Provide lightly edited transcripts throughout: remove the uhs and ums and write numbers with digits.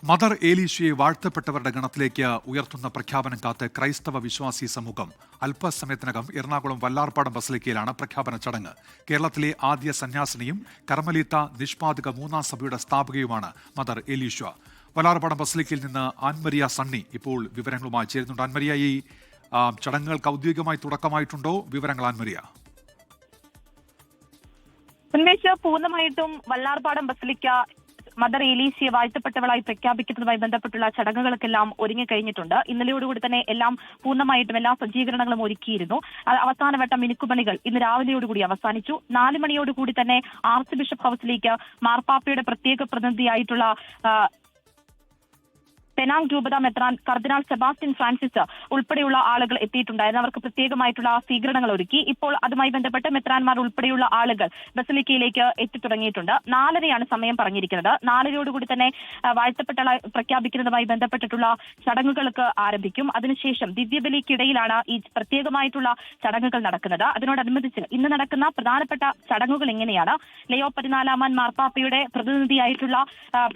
Mother ഏലീശയെ വാഴ്ത്തപ്പെട്ടവരുടെ ഗണത്തിലേക്ക് ഉയർത്തുന്ന പ്രഖ്യാപനം കാത്ത് ക്രൈസ്തവ വിശ്വാസി സമൂഹം അല്പസമയത്തിനകം എറണാകുളം വല്ലാർപാടം ബസലിക്കയിലാണ് പ്രഖ്യാപന ചടങ്ങ്. കേരളത്തിലെ ആദ്യ സന്യാസിനിയും കർമ്മലീത്ത നിഷ്പാദക മൂന്നാം സഭയുടെ സ്ഥാപകയുമാണ് മദർ ഏലീശ. വല്ലാർപാടം ബസലിക്കയിൽ നിന്ന് ആൻമരിയ സണ്ണി ഇപ്പോൾ വിവരങ്ങളുമായി ചേരുന്നുണ്ട്. ആൻമരിയ, ഈ ചടങ്ങുകൾക്ക് ഔദ്യോഗികമായി തുടക്കമായിട്ടുണ്ടോ? വിവരങ്ങൾ ആൻമരിയ. പൂർണ്ണമായിട്ടും വല്ലാർപാടം ബസലിക്ക മദർ ഏലീശയെ വാഴ്ത്തപ്പെട്ടവളായി പ്രഖ്യാപിക്കുന്നതുമായി ബന്ധപ്പെട്ടുള്ള ചടങ്ങുകൾക്കെല്ലാം ഒരുങ്ങിക്കഴിഞ്ഞിട്ടുണ്ട്. ഇന്നലെയോടുകൂടി തന്നെ എല്ലാം പൂർണ്ണമായിട്ടും എല്ലാ സജ്ജീകരണങ്ങളും ഒരുക്കിയിരുന്നു. അവസാനവട്ട മിനുക്കുപണികൾ ഇന്ന് രാവിലെയോടുകൂടി അവസാനിച്ചു. 4 മണിയോടുകൂടി തന്നെ ആർച്ച് ബിഷപ്പ് ഹൗസിലേക്ക് മാർപ്പാപ്പയുടെ പ്രത്യേക പ്രതിനിധിയായിട്ടുള്ള പെനാങ് രൂപത മെത്രാൻ കർദിനാൾ സെബാസ്റ്റ്യൻ ഫ്രാൻസിസ് ഉൾപ്പെടെയുള്ള ആളുകൾ എത്തിയിട്ടുണ്ടായിരുന്നു. അവർക്ക് പ്രത്യേകമായിട്ടുള്ള സ്വീകരണങ്ങൾ ഒരുക്കി. ഇപ്പോൾ അതുമായി ബന്ധപ്പെട്ട് മെത്രാൻമാർ ഉൾപ്പെടെയുള്ള ആളുകൾ ബസലിക്കയിലേക്ക് എത്തിത്തുടങ്ങിയിട്ടുണ്ട്. 4:30 സമയം പറഞ്ഞിരിക്കുന്നത്. 4:00 തന്നെ വാഴ്ത്തപ്പെട്ട പ്രഖ്യാപിക്കുന്നതുമായി ബന്ധപ്പെട്ടിട്ടുള്ള ചടങ്ങുകൾക്ക് ആരംഭിക്കും. അതിനുശേഷം ദിവ്യബലിക്കിടയിലാണ് ഈ പ്രത്യേകമായിട്ടുള്ള ചടങ്ങുകൾ നടക്കുന്നത്. അതിനോടനുബന്ധിച്ച് ഇന്ന് നടക്കുന്ന പ്രധാനപ്പെട്ട ചടങ്ങുകൾ എങ്ങനെയാണ്? ലയോ 14 മാർപ്പാപ്പയുടെ പ്രതിനിധിയായിട്ടുള്ള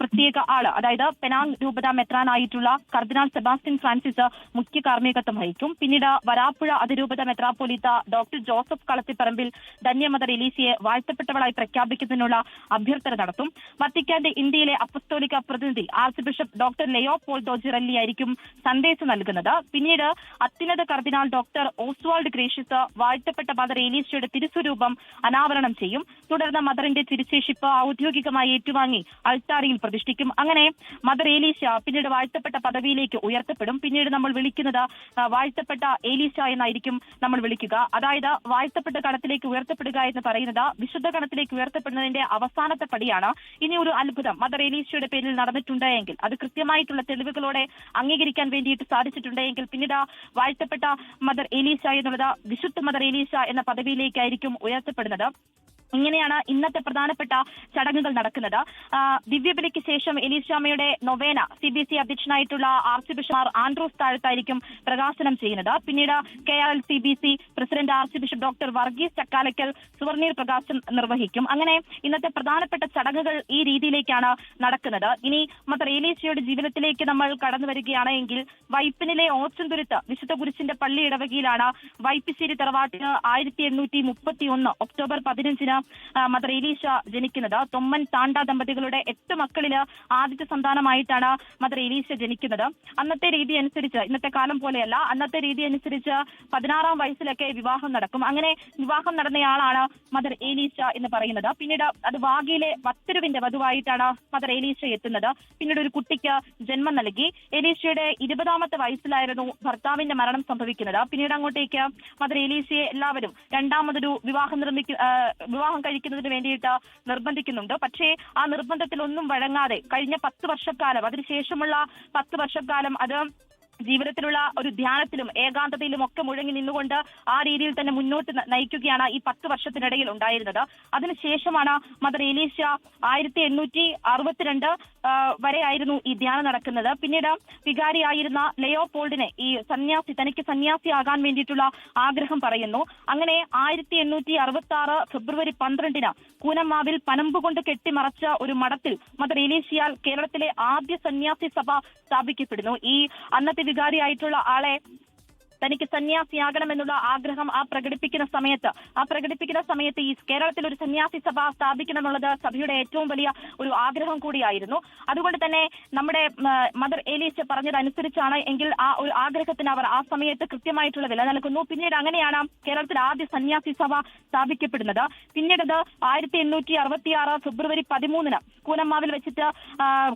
പ്രത്യേക ആള്, അതായത് പെനാങ് രൂപത മെത്രാൻ ആയിട്ടുള്ള കർദിനാൾ സെബാസ്റ്റ്യൻ ഫ്രാൻസിസ് മുഖ്യ കാർമ്മികത്വം വഹിക്കും. പിന്നീട് വരാപ്പുഴ അതിരൂപത മെത്രാപ്പൊലീത്ത ഡോക്ടർ ജോസഫ് കളത്തിപ്പറമ്പിൽ ധന്യമദർ ഏലീശയെ വാഴ്ത്തപ്പെട്ടവളായി പ്രഖ്യാപിക്കുന്നതിനുള്ള അഭ്യർത്ഥന നടത്തും. വത്തിക്കാന്റെ ഇന്ത്യയിലെ അപ്പസ്തോലിക പ്രതിനിധി ആർച്ച് ബിഷപ്പ് ഡോക്ടർ ലെയോ പോൾ ഡോജിറല്ലി ആയിരിക്കും സന്ദേശം നൽകുന്നത്. പിന്നീട് അത്യുന്നത കർദിനാൾ ഡോക്ടർ ഓസ്വാൾഡ് ഗ്രേഷ്യസ് വാഴ്ത്തപ്പെട്ട മദർ ഏലീശയുടെ തിരുസ്വരൂപം അനാവരണം ചെയ്യും. തുടർന്ന് മദറിന്റെ തിരുശേഷിപ്പ് ഔദ്യോഗികമായി ഏറ്റുവാങ്ങി അൾത്താരയിൽ പ്രതിഷ്ഠിക്കും. അങ്ങനെ മദർ ഏലീശ പിന്നീട് വാഴ്ത്തപ്പെട്ട പദവിയിലേക്ക് ഉയർത്തപ്പെടും. പിന്നീട് നമ്മൾ വിളിക്കുന്നത് വാഴ്ത്തപ്പെട്ട ഏലീശ എന്നായിരിക്കും നമ്മൾ വിളിക്കുക. അതായത് വാഴ്ത്തപ്പെട്ട ഗണത്തിലേക്ക് ഉയർത്തപ്പെടുക എന്ന് പറയുന്നത് വിശുദ്ധ ഗണത്തിലേക്ക് ഉയർത്തപ്പെടുന്നതിന്റെ അവസാനത്തെ പടിയാണ്. ഇനി ഒരു അത്ഭുതം മദർ ഏലീശയുടെ പേരിൽ നടന്നിട്ടുണ്ടെങ്കിൽ, അത് കൃത്യമായിട്ടുള്ള തെളിവുകളോടെ അംഗീകരിക്കാൻ വേണ്ടിയിട്ട് സാധിച്ചിട്ടുണ്ടെങ്കിൽ, പിന്നീട് വാഴ്ത്തപ്പെട്ട മദർ ഏലീശ എന്നുള്ളത് വിശുദ്ധ മദർ ഏലീശ എന്ന പദവിയിലേക്കായിരിക്കും ഉയർത്തപ്പെടുന്നത്. ഇങ്ങനെയാണ് ഇന്നത്തെ പ്രധാനപ്പെട്ട ചടങ്ങുകൾ നടക്കുന്നത്. ദിവ്യബലിക്ക് ശേഷം എലീശാമ്മയുടെ നൊവേന CBC അധ്യക്ഷനായിട്ടുള്ള ആർച്ച് ബിഷപ്പ് ആൻഡ്രൂസ് താഴത്തായിരിക്കും പ്രകാശനം ചെയ്യുന്നത്. പിന്നീട് KRL CBC president archbishop doctor Varghese Chakkalakkal souvenir പ്രകാശനം നിർവഹിക്കും. അങ്ങനെ ഇന്നത്തെ പ്രധാനപ്പെട്ട ചടങ്ങുകൾ ഈ രീതിയിലേക്കാണ് നടക്കുന്നത്. ഇനി മദർ ഏലീശയുടെ ജീവിതത്തിലേക്ക് നമ്മൾ കടന്നു വരികയാണെങ്കിൽ, വൈപ്പിനിലെ ഓച്ചന്തുരുത്ത് വിശുദ്ധ കുരിശിന്റെ പള്ളി ഇടവകയിലാണ് വൈപ്പിശ്ശേരി തറവാട്ടിന് 1831 ഒക്ടോബർ 15 മദർ ഏലീശ ജനിക്കുന്നത്. തൊമ്മൻ താണ്ട ദമ്പതികളുടെ 8 മക്കളില് ആദ്യത്തെ സന്താനമായിട്ടാണ് മദർ ഏലീശ ജനിക്കുന്നത്. അന്നത്തെ രീതി അനുസരിച്ച്, ഇന്നത്തെ കാലം പോലെയല്ല, അന്നത്തെ രീതി അനുസരിച്ച് 16-ാം വയസ്സിലൊക്കെ വിവാഹം നടക്കും. അങ്ങനെ വിവാഹം നടന്നയാളാണ് മദർ ഏലീശ എന്ന് പറയുന്നത്. പിന്നീട് അത് വാഗയിലെ വത്തരുവിന്റെ വധുവായിട്ടാണ് മദർ ഏലീശ എത്തുന്നത്. പിന്നീട് ഒരു കുട്ടിക്ക് ജന്മം നൽകി. ഏലീശയുടെ 20-ാമത്തെ വയസ്സിലായിരുന്നു ഭർത്താവിന്റെ മരണം സംഭവിക്കുന്നത്. പിന്നീട് അങ്ങോട്ടേക്ക് മദർ ഏലീശയെ എല്ലാവരും രണ്ടാമതൊരു വിവാഹം കഴിക്കുന്നതിന് വേണ്ടിയിട്ട് നിർബന്ധിക്കുന്നുണ്ട്. പക്ഷേ ആ നിർബന്ധത്തിലൊന്നും വഴങ്ങാതെ കഴിഞ്ഞ 10 വർഷക്കാലം, അതിനുശേഷമുള്ള 10 വർഷക്കാലം അത് ജീവിതത്തിലുള്ള ഒരു ധ്യാനത്തിലും ഏകാന്തതയിലും ഒക്കെ മുഴങ്ങി നിന്നുകൊണ്ട് ആ രീതിയിൽ തന്നെ മുന്നോട്ട് നയിക്കുകയാണ് ഈ 10 വർഷത്തിനിടയിൽ ഉണ്ടായിരുന്നത്. അതിനുശേഷമാണ് മദർ ഏലീശ 1862 വരെയായിരുന്നു ഈ ധ്യാനം നടക്കുന്നത്. പിന്നീട് വികാരിയായിരുന്ന ലെയോ പോൾഡിനെ തനിക്ക് സന്യാസിയാകാൻ വേണ്ടിയിട്ടുള്ള ആഗ്രഹം പറയുന്നു. അങ്ങനെ 1866 ഫെബ്രുവരി 12 കൂനമ്മാവിൽ പനമ്പ് കൊണ്ട് കെട്ടിമറച്ച ഒരു മഠത്തിൽ മദർ ഏലീശയാൽ കേരളത്തിലെ ആദ്യ സന്യാസി സഭ സ്ഥാപിക്കപ്പെടുന്നു. ഈ അന്നത്തെ വികാരിയായിട്ടുള്ള ആളെ തനിക്ക് സന്യാസിയാകണമെന്നുള്ള ആഗ്രഹം പ്രകടിപ്പിക്കുന്ന സമയത്ത് ഈ കേരളത്തിൽ ഒരു സന്യാസി സഭ സ്ഥാപിക്കണം എന്നുള്ളത് സഭയുടെ ഏറ്റവും വലിയ ഒരു ആഗ്രഹം കൂടിയായിരുന്നു. അതുകൊണ്ട് തന്നെ നമ്മുടെ മദർ ഏലീശ പറഞ്ഞതനുസരിച്ചാണ് എങ്കിൽ ആ ഒരു ആഗ്രഹത്തിന് അവർ ആ സമയത്ത് കൃത്യമായിട്ടുള്ള വില നൽകുന്നു. പിന്നീട് അങ്ങനെയാണ് കേരളത്തിൽ ആദ്യ സന്യാസി സഭ സ്ഥാപിക്കപ്പെടുന്നത്. പിന്നീട് 1866 ഫെബ്രുവരി 13 കൂനമ്മാവിൽ വെച്ചിട്ട്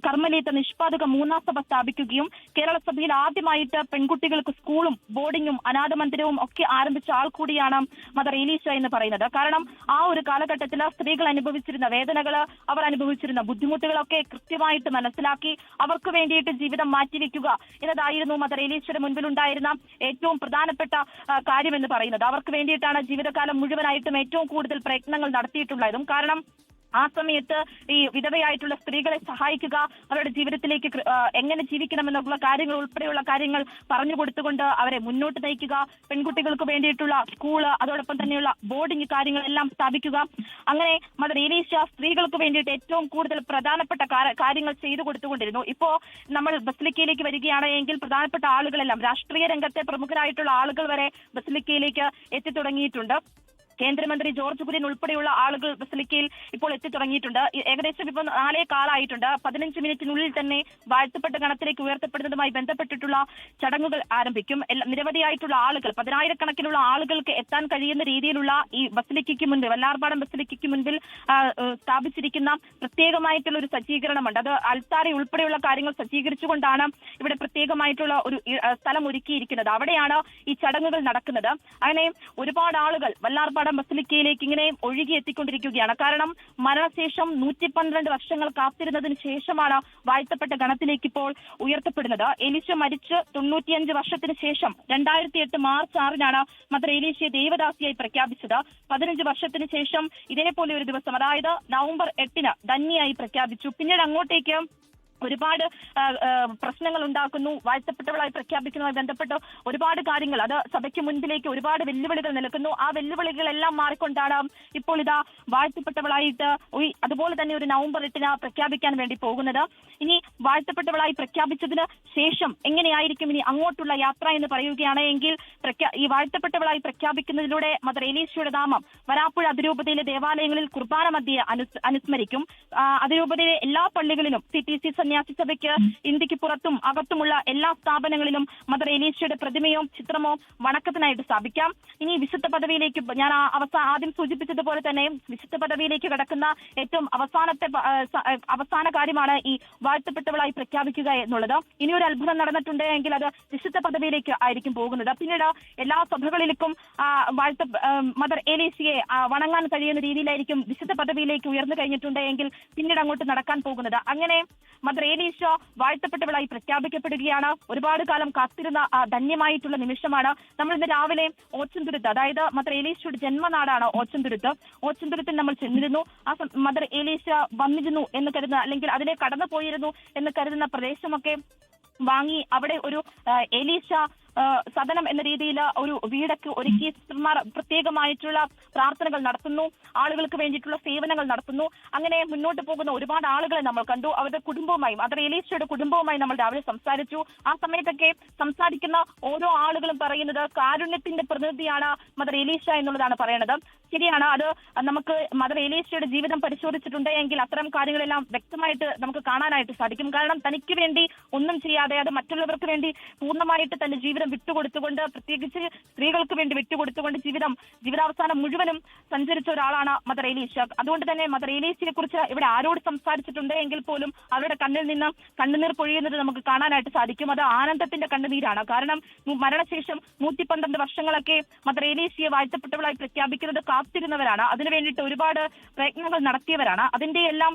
കർമ്മലീത്ത നിഷ്പാദക മൂന്നാം സഭ സ്ഥാപിക്കുകയും കേരള സഭയിൽ ആദ്യമായിട്ട് പെൺകുട്ടികൾക്ക് സ്കൂളും ബോർഡിങ്ങും അനാഥ മന്ദിരവും ഒക്കെ ആരംഭിച്ച ആൾ കൂടിയാണ് മദർ ഏലീശ എന്ന് പറയുന്നത്. കാരണം ആ ഒരു കാലഘട്ടത്തിൽ സ്ത്രീകൾ അനുഭവിച്ചിരുന്ന വേദനകൾ, അവർ അനുഭവിച്ചിരുന്ന ബുദ്ധിമുട്ടുകളൊക്കെ കൃത്യമായിട്ട് മനസ്സിലാക്കി അവർക്ക് വേണ്ടിയിട്ട് ജീവിതം മാറ്റിവെക്കുക എന്നതായിരുന്നു മദർ ഏലീശയുടെ മുൻപിലുണ്ടായിരുന്ന ഏറ്റവും പ്രധാനപ്പെട്ട കാര്യമെന്ന് പറയുന്നത്. അവർക്ക് വേണ്ടിയിട്ടാണ് ജീവിതകാലം മുഴുവനായിട്ടും ഏറ്റവും കൂടുതൽ പ്രയത്നങ്ങൾ നടത്തിയിട്ടുള്ളതും. കാരണം ആ സമയത്ത് ഈ വിധവയായിട്ടുള്ള സ്ത്രീകളെ സഹായിക്കുക, അവരുടെ ജീവിതത്തിലേക്ക് എങ്ങനെ ജീവിക്കണമെന്നുള്ള കാര്യങ്ങൾ ഉൾപ്പെടെയുള്ള കാര്യങ്ങൾ പറഞ്ഞു കൊടുത്തുകൊണ്ട് അവരെ മുന്നോട്ട് നയിക്കുക, പെൺകുട്ടികൾക്ക് വേണ്ടിയിട്ടുള്ള സ്കൂള്, അതോടൊപ്പം തന്നെയുള്ള ബോർഡിംഗ് കാര്യങ്ങളെല്ലാം സ്ഥാപിക്കുക. അങ്ങനെ മദർ എലീശ സ്ത്രീകൾക്ക് വേണ്ടിയിട്ട് ഏറ്റവും കൂടുതൽ പ്രധാനപ്പെട്ട കാര്യങ്ങൾ ചെയ്തു കൊടുത്തുകൊണ്ടിരുന്നു. ഇപ്പോ നമ്മൾ ബസിലിക്കയിലേക്ക് വരികയാണ് എങ്കിൽ പ്രധാനപ്പെട്ട ആളുകളെല്ലാം, രാഷ്ട്രീയ രംഗത്തെ പ്രമുഖരായിട്ടുള്ള ആളുകൾ വരെ ബസിലിക്കയിലേക്ക് എത്തിത്തുടങ്ങിയിട്ടുണ്ട്. കേന്ദ്രമന്ത്രി ജോർജ് കുര്യൻ ഉൾപ്പെടെയുള്ള ആളുകൾ ബസിലിക്കയിൽ ഇപ്പോൾ എത്തിത്തുടങ്ങിയിട്ടുണ്ട്. ഏകദേശം ഇപ്പോൾ 4:15 15 മിനിറ്റിനുള്ളിൽ തന്നെ വാഴ്ത്തപ്പെട്ട ഗണത്തിലേക്ക് ഉയർത്തപ്പെടുന്നതുമായി ബന്ധപ്പെട്ടിട്ടുള്ള ചടങ്ങുകൾ ആരംഭിക്കും. നിരവധിയായിട്ടുള്ള ആളുകൾ, 10,000-കണക്കിനുള്ള ആളുകൾക്ക് എത്താൻ കഴിയുന്ന രീതിയിലുള്ള ഈ ബസിലിക്കയ്ക്ക് മുൻപിൽ, വല്ലാർപാടം ബസിലിക്കയ്ക്ക് മുൻപിൽ സ്ഥാപിച്ചിരിക്കുന്ന പ്രത്യേകമായിട്ടുള്ള ഒരു സജ്ജീകരണമുണ്ട്. അത് അൽത്താര ഉൾപ്പെടെയുള്ള കാര്യങ്ങൾ സജ്ജീകരിച്ചുകൊണ്ടാണ് ഇവിടെ പ്രത്യേകമായിട്ടുള്ള ഒരു സ്ഥലം ഒരുക്കിയിരിക്കുന്നത്. അവിടെയാണ് ഈ ചടങ്ങുകൾ നടക്കുന്നത്. അങ്ങനെ ഒരുപാട് ആളുകൾ വല്ലാർപാടം ബസിലിക്കയിലേക്ക് ഇങ്ങനെ ഒഴുകി എത്തിക്കൊണ്ടിരിക്കുകയാണ്. കാരണം മരണശേഷം 112 വർഷങ്ങൾ കാത്തിരുന്നതിന് ശേഷമാണ് വാഴ്ത്തപ്പെട്ട ഗണത്തിലേക്ക് ഇപ്പോൾ ഉയർത്തപ്പെടുന്നത്. എലീശ മരിച്ച് 95 വർഷത്തിന് ശേഷം 2008 മാർച്ച് 6-നാണ് മദർ എലീശയെ ദേവദാസിയായി പ്രഖ്യാപിച്ചത്. 15 വർഷത്തിന് ശേഷം ഇതേപോലെ ഒരു ദിവസം, അതായത് നവംബർ 8-ന് ധന്യയായി പ്രഖ്യാപിച്ചു. പിന്നീട് അങ്ങോട്ടേക്ക് ഒരുപാട് പ്രശ്നങ്ങൾ ഉണ്ടാക്കുന്നു. വാഴ്ത്തപ്പെട്ടവളായി പ്രഖ്യാപിക്കുന്നതുമായി ബന്ധപ്പെട്ട് ഒരുപാട് കാര്യങ്ങൾ, അത് സഭയ്ക്ക് മുൻപിലേക്ക് ഒരുപാട് വെല്ലുവിളികൾ നിൽക്കുന്നു. ആ വെല്ലുവിളികളെല്ലാം മാറിക്കൊണ്ടാണ് ഇപ്പോൾ ഇതാ വാഴ്ത്തപ്പെട്ടവളായിട്ട് അതുപോലെ തന്നെ ഒരു നവംബർ 8-ന് പ്രഖ്യാപിക്കാൻ വേണ്ടി പോകുന്നത്. ഇനി വാഴ്ത്തപ്പെട്ടവളായി പ്രഖ്യാപിച്ചതിന് ശേഷം എങ്ങനെയായിരിക്കും ഇനി അങ്ങോട്ടുള്ള യാത്ര എന്ന് പറയുകയാണ് എങ്കിൽ, ഈ വാഴ്ത്തപ്പെട്ടവളായി പ്രഖ്യാപിക്കുന്നതിലൂടെ മദർ എലീശയുടെ നാമം വരാപ്പുഴ അതിരൂപതയിലെ ദേവാലയങ്ങളിൽ കുർബാന മധ്യേ അനുസ്മരിക്കും. അതിരൂപതയിലെ എല്ലാ പള്ളികളിലും CTC സന്യാസി സഭയ്ക്ക് ഇന്ത്യക്ക് പുറത്തും അകത്തുമുള്ള എല്ലാ സ്ഥാപനങ്ങളിലും മദർ എലീശയുടെ പ്രതിമയോ ചിത്രമോ വണക്കത്തിനായിട്ട് സ്ഥാപിക്കാം. ഇനി വിശുദ്ധ പദവിയിലേക്ക്, ഞാൻ ആദ്യം സൂചിപ്പിച്ചതുപോലെ തന്നെ വിശുദ്ധ പദവിയിലേക്ക് കടക്കുന്ന ഏറ്റവും അവസാന കാര്യമാണ് ഈ വാഴ്ത്തപ്പെട്ടവളായി പ്രഖ്യാപിക്കുക എന്നുള്ളത്. ഇനി ഒരു അത്ഭുതം നടന്നിട്ടുണ്ട് എങ്കിൽ അത് വിശുദ്ധ പദവിയിലേക്ക് ആയിരിക്കും പോകുന്നത്. പിന്നീട് എല്ലാ സഭകളിലേക്കും മദർ എലീശയെ വണങ്ങാൻ കഴിയുന്ന രീതിയിലായിരിക്കും വിശുദ്ധ പദവിയിലേക്ക് ഉയർന്നു കഴിഞ്ഞിട്ടുണ്ട് എങ്കിൽ പിന്നീട് അങ്ങോട്ട് നടക്കാൻ പോകുന്നത്. അങ്ങനെ മദർ എലീശ വാഴ്ത്തപ്പെട്ടവളായി പ്രഖ്യാപിക്കപ്പെടുകയാണ്. ഒരുപാട് കാലം കാത്തിരുന്ന ധന്യമായിട്ടുള്ള നിമിഷമാണ്. നമ്മൾ ഇന്ന് രാവിലെ ഓച്ചന്തുരുത്ത്, അതായത് മദർ എലീശയുടെ ജന്മനാടാണ് ഓച്ചന്തുരുത്തിൽ നമ്മൾ ചെന്നിരുന്നു. ആ മദർ എലീശ വന്നിരുന്നു എന്ന് കരുതുന്ന, അല്ലെങ്കിൽ അതിലെ കടന്നു പോയിരുന്നു എന്ന് കരുതുന്ന പ്രദേശമൊക്കെ വാങ്ങി അവിടെ ഒരു എലീശ സദനം എന്ന രീതിയിൽ ഒരു വീടൊക്കെ ഒരുക്കി സിസ്റ്റർമാർ പ്രത്യേകമായിട്ടുള്ള പ്രാർത്ഥനകൾ നടത്തുന്നു, ആളുകൾക്ക് വേണ്ടിയിട്ടുള്ള സേവനങ്ങൾ നടത്തുന്നു. അങ്ങനെ മുന്നോട്ട് പോകുന്ന ഒരുപാട് ആളുകളെ നമ്മൾ കണ്ടു. അവരുടെ കുടുംബവുമായി, മദർ എലീശയുടെ കുടുംബവുമായി നമ്മൾ രാവിലെ സംസാരിച്ചു. ആ സമയത്തൊക്കെ സംസാരിക്കുന്ന ഓരോ ആളുകളും പറയുന്നത് കാരുണ്യത്തിന്റെ പ്രതിനിധിയാണ് മദർ എലീശ എന്നുള്ളതാണ് പറയുന്നത്. ശരിയാണ്, അത് നമുക്ക് മദർ എലീശയുടെ ജീവിതം പരിശോധിച്ചിട്ടുണ്ടെങ്കിൽ അത്തരം കാര്യങ്ങളെല്ലാം വ്യക്തമായിട്ട് നമുക്ക് കാണാനായിട്ട് സാധിക്കും. കാരണം തനിക്ക് വേണ്ടി ഒന്നും ചെയ്യാതെ, അത് മറ്റുള്ളവർക്ക് വേണ്ടി പൂർണ്ണമായിട്ട് തന്റെ ജീവിതം വിട്ടുകൊടുത്തുകൊണ്ട്, പ്രത്യേകിച്ച് സ്ത്രീകൾക്ക് വേണ്ടി വിട്ടുകൊടുത്തുകൊണ്ട് ജീവിതാവസാനം മുഴുവനും സഞ്ചരിച്ച ഒരാളാണ് മദർ എലീശ. അതുകൊണ്ട് തന്നെ മദർ എലീശയെ കുറിച്ച് ഇവിടെ ആരോട് സംസാരിച്ചിട്ടുണ്ട് എങ്കിൽ പോലും അവരുടെ കണ്ണിൽ നിന്ന് കണ്ണുനീർ പൊഴിയുന്നത് നമുക്ക് കാണാനായിട്ട് സാധിക്കും. അത് ആനന്ദത്തിന്റെ കണ്ണുനീരാണ്. കാരണം മരണശേഷം 112 വർഷങ്ങളൊക്കെ മദർ എലീശയെ വാഴ്ത്തപ്പെട്ടവളായി പ്രഖ്യാപിക്കുന്നത് കാത്തിരുന്നവരാണ്. അതിനു വേണ്ടിയിട്ട് ഒരുപാട് പ്രയത്നങ്ങൾ നടത്തിയവരാണ്. അതിന്റെ എല്ലാം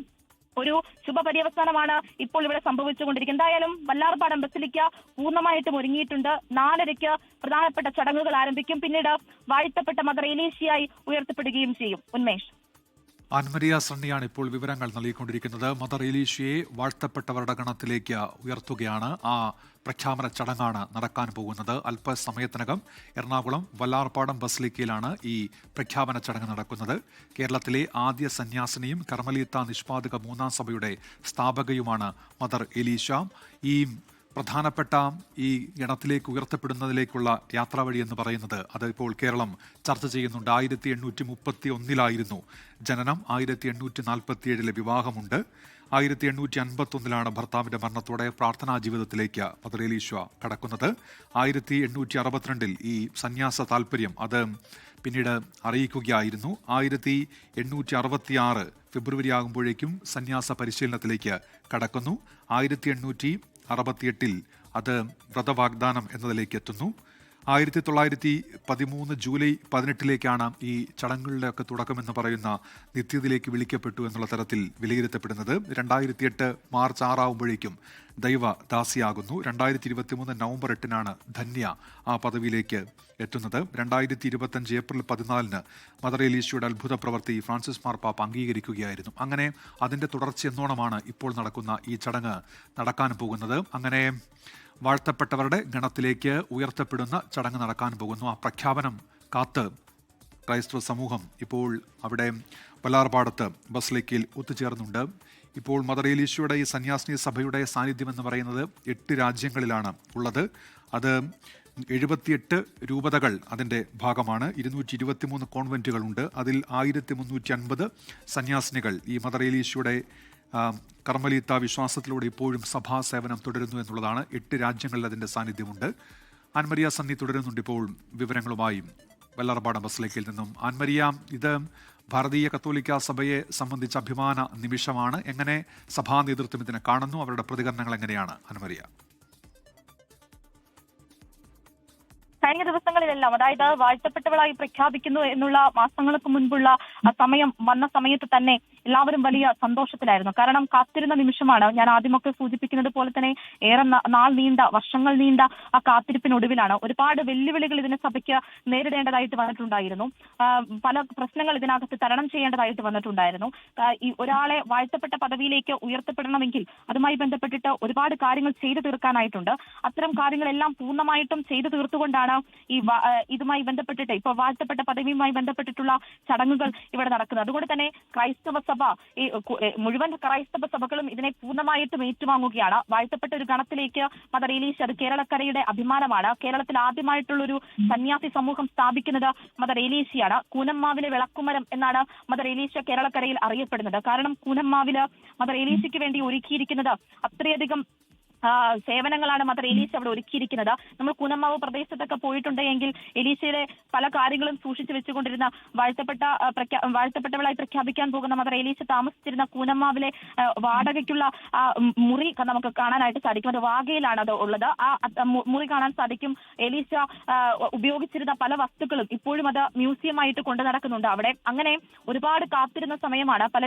ഒരു ശുഭപര്യവസാനമാണ് ഇപ്പോൾ ഇവിടെ സംഭവിച്ചുകൊണ്ടിരിക്കുന്നത്. എന്തായാലും വല്ലാർപാടം ബസിലിക്ക പൂർണ്ണമായിട്ടും ഒരുങ്ങിയിട്ടുണ്ട്. 4:30 പ്രധാനപ്പെട്ട ചടങ്ങുകൾ ആരംഭിക്കും. പിന്നീട് വാഴ്ത്തപ്പെട്ട മദർ എലീശയായി ഉയർത്തപ്പെടുകയും ചെയ്യും. ഉന്മേഷ്. ആൻമരിയ സണ്ണിയാണ് ഇപ്പോൾ വിവരങ്ങൾ നൽകിക്കൊണ്ടിരിക്കുന്നത്. മദർ എലീശയെ വാഴ്ത്തപ്പെട്ടവരുടെ ഗണത്തിലേക്ക് ഉയർത്തുകയാണ്. ആ പ്രഖ്യാപന ചടങ്ങാണ് നടക്കാൻ പോകുന്നത്. അല്പസമയത്തിനകം എറണാകുളം വല്ലാർപാടം ബസിലിക്കയിലാണ് ഈ പ്രഖ്യാപന ചടങ്ങ് നടക്കുന്നത്. കേരളത്തിലെ ആദ്യ സന്യാസിനിയും കർമ്മലീത്ത നിഷ്പാദക 3-ാം സഭയുടെ സ്ഥാപകയുമാണ് മദർ എലീശ. ഈ പ്രധാനപ്പെട്ട ഈ ഗണത്തിലേക്ക് ഉയർത്തപ്പെടുന്നതിലേക്കുള്ള യാത്രാവഴി എന്ന് പറയുന്നത് അത് ഇപ്പോൾ കേരളം ചർച്ച ചെയ്യുന്നുണ്ട്. 1831 ജനനം, 1847 വിവാഹമുണ്ട്, 1851 ഭർത്താവിന്റെ മരണത്തോടെ പ്രാർത്ഥനാ ജീവിതത്തിലേക്ക് മദർ എലീശ കടക്കുന്നത്. 1862 ഈ സന്യാസ താല്പര്യം അത് പിന്നീട് അറിയിക്കുകയായിരുന്നു. 1866 ഫെബ്രുവരി ആകുമ്പോഴേക്കും സന്യാസ പരിശീലനത്തിലേക്ക് കടക്കുന്നു. 1868 അത് വ്രതവാഗ്ദാനം എന്നതിലേക്ക് എത്തുന്നു. 1913 ജൂലൈ 18 ഈ ചടങ്ങുകളുടെയൊക്കെ തുടക്കമെന്ന് പറയുന്ന നിത്യത്തിലേക്ക് വിളിക്കപ്പെട്ടു എന്നുള്ള തരത്തിൽ വിലയിരുത്തപ്പെടുന്നത്. 2008 മാർച്ച് 6 ആവുമ്പോഴേക്കും ദൈവദാസിയാകുന്നു. 2023 നവംബർ 8 ധന്യ ആ പദവിയിലേക്ക് എത്തുന്നത്. 2025 ഏപ്രിൽ 14 മദർ ഏലീശയുടെ അത്ഭുത പ്രവൃത്തി ഫ്രാൻസിസ് മാർപ്പാപ്പ അംഗീകരിക്കുകയായിരുന്നു. അങ്ങനെ അതിന്റെ തുടർച്ചയെന്നോണമാണ് ഇപ്പോൾ നടക്കുന്ന ഈ ചടങ്ങ് നടക്കാൻ പോകുന്നത്. അങ്ങനെ വാഴ്ത്തപ്പെട്ടവരുടെ ഗണത്തിലേക്ക് ഉയർത്തപ്പെടുന്ന ചടങ്ങ് നടക്കാൻ പോകുന്നു. ആ പ്രഖ്യാപനം കാത്ത് ക്രൈസ്തവ സമൂഹം ഇപ്പോൾ അവിടെ വല്ലാർപാടത്ത് ബസലിക്കയിൽ ഒത്തുചേർന്നുണ്ട്. ഇപ്പോൾ മദർ ഏലീശയുടെ ഈ സന്യാസിനി സഭയുടെ സാന്നിധ്യം എന്ന് പറയുന്നത് 8 രാജ്യങ്ങളിലാണ് ഉള്ളത്. അത് 78 രൂപതകൾ അതിൻ്റെ ഭാഗമാണ്. 223 കോൺവെന്റുകളുണ്ട്. അതിൽ 1350 സന്യാസിനികൾ ഈ മദർ ഏലീശയുടെ കർമ്മലീത്ത വിശ്വാസത്തിലൂടെ ഇപ്പോഴും സഭാ സേവനം തുടരുന്നു എന്നുള്ളതാണ്. 8 രാജ്യങ്ങളിൽ അതിൻ്റെ സാന്നിധ്യമുണ്ട്. ആൻമരിയ സണ്ണി തുടരുന്നുണ്ട് ഇപ്പോൾ വിവരങ്ങളുമായും വെള്ളാർപാടം ബസലിക്കയിൽ നിന്നും. ആൻമരിയ, ഇത് ഭാരതീയ കത്തോലിക്ക സഭയെ സംബന്ധിച്ച അഭിമാന നിമിഷമാണ്. എങ്ങനെ സഭാ നേതൃത്വം ഇതിനെ കാണുന്നു? അവരുടെ പ്രതികരണങ്ങൾ എങ്ങനെയാണ് ആൻമരിയ? കഴിഞ്ഞ ദിവസങ്ങളിലെല്ലാം, അതായത് വാഴ്ത്തപ്പെട്ടവളായി പ്രഖ്യാപിക്കുന്നു എന്നുള്ള മാസങ്ങൾക്ക് മുൻപുള്ള സമയം വന്ന സമയത്ത് തന്നെ എല്ലാവരും വലിയ സന്തോഷത്തിലായിരുന്നു. കാരണം കാത്തിരുന്ന നിമിഷമാണ്. ഞാൻ ആദ്യമൊക്കെ സൂചിപ്പിക്കുന്നത് പോലെ തന്നെ ഏറെ നാൾ നീണ്ട, വർഷങ്ങൾ നീണ്ട ആ കാത്തിരിപ്പിനൊടുവിലാണ് ഒരുപാട് വെല്ലുവിളികൾ ഇതിനെ സഭയ്ക്ക് നേരിടേണ്ടതായിട്ട് വന്നിട്ടുണ്ടായിരുന്നു. പല പ്രശ്നങ്ങൾ ഇതിനകത്ത് തരണം ചെയ്യേണ്ടതായിട്ട് വന്നിട്ടുണ്ടായിരുന്നു. ഈ ഒരാളെ വാഴ്ത്തപ്പെട്ട പദവിയിലേക്ക് ഉയർത്തപ്പെടണമെങ്കിൽ അതുമായി ബന്ധപ്പെട്ടിട്ട് ഒരുപാട് കാര്യങ്ങൾ ചെയ്തു തീർക്കാനായിട്ടുണ്ട്. അത്തരം കാര്യങ്ങളെല്ലാം പൂർണ്ണമായിട്ടും ചെയ്തു തീർത്തുകൊണ്ടാണ് ഇതുമായി ബന്ധപ്പെട്ടിട്ട് ഇപ്പോൾ വാഴ്ത്തപ്പെട്ട പദവിയുമായി ബന്ധപ്പെട്ടിട്ടുള്ള ചടങ്ങുകൾ ഇവിടെ നടക്കുന്നത്. അതുകൊണ്ട് തന്നെ ക്രൈസ്തവ സഭ, ഈ മുഴുവൻ ക്രൈസ്തവ സഭകളും ഇതിനെ പൂർണ്ണമായിട്ടും ഏറ്റുവാങ്ങുകയാണ്. വാഴ്ത്തപ്പെട്ട ഒരു ഗണത്തിലേക്ക് മദർ ഏലീശ, അത് കേരളക്കരയുടെ അഭിമാനമാണ്. കേരളത്തിൽ ആദ്യമായിട്ടുള്ളൊരു സന്യാസി സമൂഹം സ്ഥാപിക്കുന്നത് മദർ ഏലീശയാണ്. കൂനമ്മാവിലെ വിളക്കുമരം എന്നാണ് മദർ ഏലീശ കേരളക്കരയിൽ അറിയപ്പെടുന്നത്. കാരണം കൂനമ്മാവില് മദർ ഏലീശയ്ക്ക് വേണ്ടി ഒരുക്കിയിരിക്കുന്നത് അത്രയധികം സേവനങ്ങളാണ് മദർ ഏലീശ അവിടെ ഒരുക്കിയിരിക്കുന്നത്. നമ്മൾ കൂനമ്മാവ് പ്രദേശത്തൊക്കെ പോയിട്ടുണ്ടെങ്കിൽ ഏലീശയുടെ പല കാര്യങ്ങളും സൂക്ഷിച്ചു വെച്ചുകൊണ്ടിരുന്ന വാഴ്ത്തപ്പെട്ടവളായി പ്രഖ്യാപിക്കാൻ പോകുന്ന മദർ ഏലീശ താമസിച്ചിരുന്ന കൂനമ്മാവിലെ വാടകയ്ക്കുള്ള മുറി നമുക്ക് കാണാനായിട്ട് സാധിക്കും. അത് വാഗയിലാണ് അത് ഉള്ളത്. ആ മുറി കാണാൻ സാധിക്കും. ഏലീശ ഉപയോഗിച്ചിരുന്ന പല വസ്തുക്കളും ഇപ്പോഴും അത് മ്യൂസിയമായിട്ട് കൊണ്ടു നടക്കുന്നുണ്ട് അവിടെ. അങ്ങനെ ഒരുപാട് കാത്തിരുന്ന സമയമാണ്. പല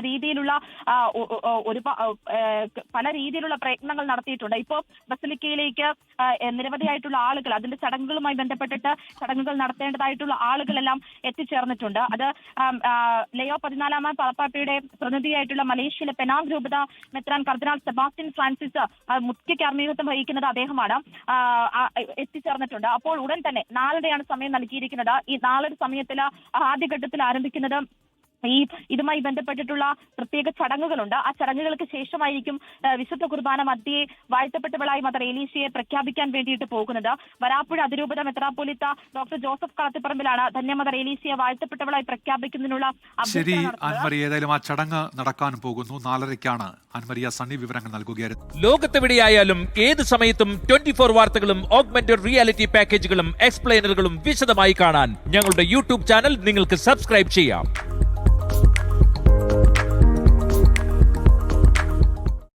രീതിയിലുള്ള പ്രയത്നങ്ങൾ നടത്തിയിട്ടുണ്ട്. ഇപ്പോ ബസലിക്കയിലേക്ക് നിരവധിയായിട്ടുള്ള ആളുകൾ, അതിന്റെ ചടങ്ങുകളുമായി ബന്ധപ്പെട്ടിട്ട് ചടങ്ങുകൾ നടത്തേണ്ടതായിട്ടുള്ള ആളുകളെല്ലാം എത്തിച്ചേർന്നിട്ടുണ്ട്. അത് ലയോ 14 പാപ്പാപ്പയുടെ പ്രതിനിധിയായിട്ടുള്ള മലേഷ്യയിലെ പെനാങ് രൂപത മെത്രാൻ കർദിനാൾ സെബാസ്റ്റ്യൻ ഫ്രാൻസിസ് മുഖ്യ കാർമ്മികത്വം വഹിക്കുന്നത് അദ്ദേഹമാണ്, എത്തിച്ചേർന്നിട്ടുണ്ട്. അപ്പോൾ ഉടൻ തന്നെ 4:30 സമയം നൽകിയിരിക്കുന്നത്. ഈ 4 സമയത്തിൽ ആദ്യഘട്ടത്തിൽ ആരംഭിക്കുന്നത് ഇതുമായി ബന്ധപ്പെട്ടിട്ടുള്ള പ്രത്യേക ചടങ്ങുകളുണ്ട്. ആ ചടങ്ങുകൾക്ക് ശേഷമായിരിക്കും വിശുദ്ധ കുർബാന മധ്യേ വാഴ്ത്തപ്പെട്ടവളായി മദർ ഏലീശയെ പ്രഖ്യാപിക്കാൻ വേണ്ടിയിട്ട് പോകുന്നത്. വരാപ്പുഴ അതിരൂപത മെത്രാപ്പൊലീത്ത ഡോക്ടർ ജോസഫ് കളത്തിപ്പറമ്പിലാണ് ധന്യ മദർ ഏലീശയെ വാഴ്ത്തപ്പെട്ടവളായി പ്രഖ്യാപിക്കുന്നതിനുള്ള ശരി. ആൻമരിയ, ഏതായാലും ആ ചടങ്ങ് നടക്കാൻ പോകുന്നു. 4:30 ആൻമരിയ സണ്ണി വിവരങ്ങൾ നൽകുകയായിരുന്നു. ലോകത്തെവിടെയായാലും ഏത് സമയത്തും 24 വാർത്തകളും ഓഗ്മെന്റഡ് റിയാലിറ്റി പാക്കേജുകളും എക്സ്പ്ലെയിനറുകളും വിശദമായി കാണാൻ ഞങ്ങളുടെ യൂട്യൂബ് ചാനൽ നിങ്ങൾക്ക് സബ്സ്ക്രൈബ് ചെയ്യാം.